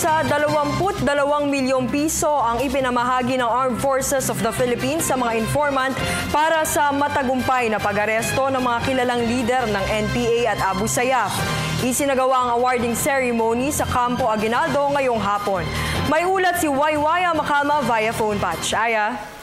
Nasa 22 milyong piso ang ipinamahagi ng Armed Forces of the Philippines sa mga informant para sa matagumpay na pag-aresto ng mga kilalang lider ng NPA at Abu Sayyaf. Isinagawa ang awarding ceremony sa Campo Aguinaldo ngayong hapon. May ulat si Waywaya Macalma via phone patch. Aya?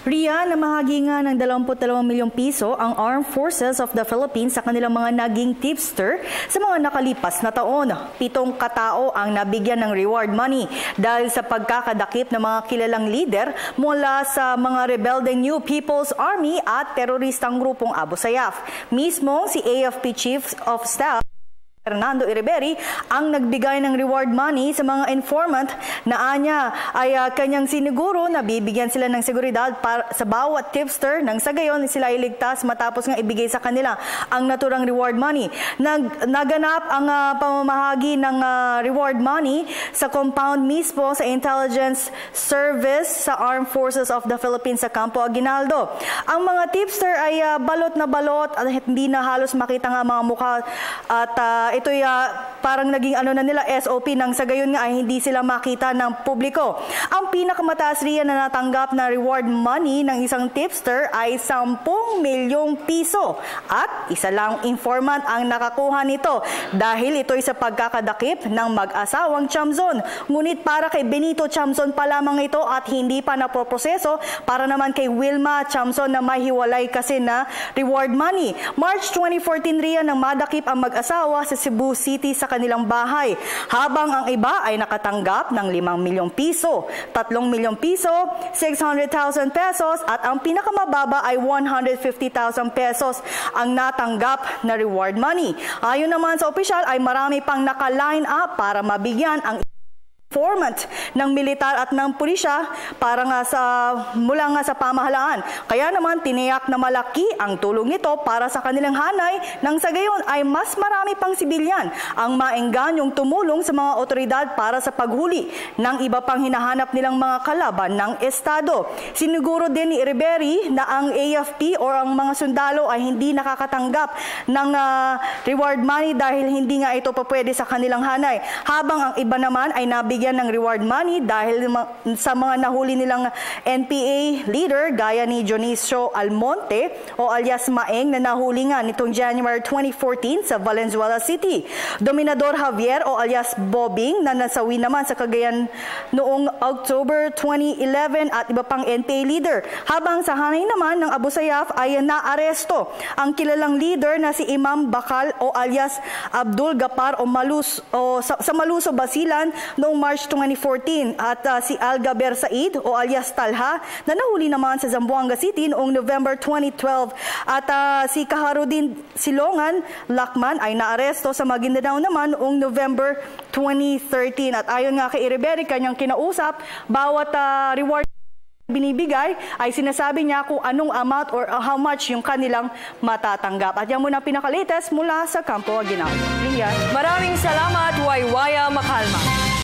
Ria, namahagi nga ng 22 milyong piso ang Armed Forces of the Philippines sa kanilang mga naging tipster sa mga nakalipas na taon. 7 katao ang nabigyan ng reward money dahil sa pagkakadakip ng mga kilalang lider mula sa mga rebelding New People's Army at teroristang grupong Abu Sayyaf. Mismo si AFP Chief of Staff Fernando Iriberi ang nagbigay ng reward money sa mga informant na anya ay kanyang siniguro na bibigyan sila ng seguridad para sa bawat tipster nang sa gayon sila iligtas matapos nga ibigay sa kanila ang naturang reward money. Naganap ang pamamahagi ng reward money sa compound mismo sa Intelligence Service sa Armed Forces of the Philippines sa Campo Aguinaldo. Ang mga tipster ay balot na balot at hindi na halos makita nga mga mukha at ito'y parang naging na nila SOP nang sa gayon nga ay hindi sila makita ng publiko. Ang pinakamataas riyan na natanggap na reward money ng isang tipster ay 10 milyong piso at isa lang informant ang nakakuha nito dahil ito'y sa pagkakadakip ng mag-asawang Chamzon. Ngunit para kay Benito Chamzon pa lamang ito at hindi pa napoproseso para naman kay Wilma Chamzon na may hiwalay kasi na reward money. March 2014 riyan nang madakip ang mag-asawa sa Cebu City sa kanilang bahay, habang ang iba ay nakatanggap ng 5 milyong piso, 3 milyong piso, 600,000 pesos at ang pinakamababa ay 150,000 pesos ang natanggap na reward money. Ayon naman sa opisyal ay marami pang naka-line up para mabigyan ang informant ng militar at ng pulisya para nga mula nga sa pamahalaan. Kaya naman tiniyak na malaki ang tulong nito para sa kanilang hanay nang sa gayon ay mas marami pang sibilyan ang maengganyong tumulong sa mga otoridad para sa paghuli ng iba pang hinahanap nilang mga kalaban ng Estado. Siniguro din ni Iriberi na ang AFP o ang mga sundalo ay hindi nakakatanggap ng reward money dahil hindi nga ito pa pwede sa kanilang hanay, habang ang iba naman ay nabigyan ng reward money dahil sa mga nahuli nilang NPA leader gaya ni Dionisio Almonte o alias Maeng na nahuli nga nitong January 2014 sa Valenzuela City. Dominador Javier o alias Bobing na nasawi naman sa Cagayan noong October 2011 at iba pang NPA leader. Habang sa hanay naman ng Abu Sayyaf ay naaresto ang kilalang leader na si Imam Bakal o alias Abdul Gapar sa Maluso, Basilan noong March 2014 at si Algaber Said o alias Talha na nahuli naman sa Zamboanga City noong November 2012 at si Kaharudin Silongan Lakman ay naaresto sa Maguindanao naman noong November 2013 at ayon nga kay Iriberi kanyang kinausap, bawat reward binibigay ay sinasabi niya kung anong amount or how much yung kanilang matatanggap. At yan muna pinaka-latest mula sa Campo Aguinaldo. Maraming salamat, Waywaya Macalma.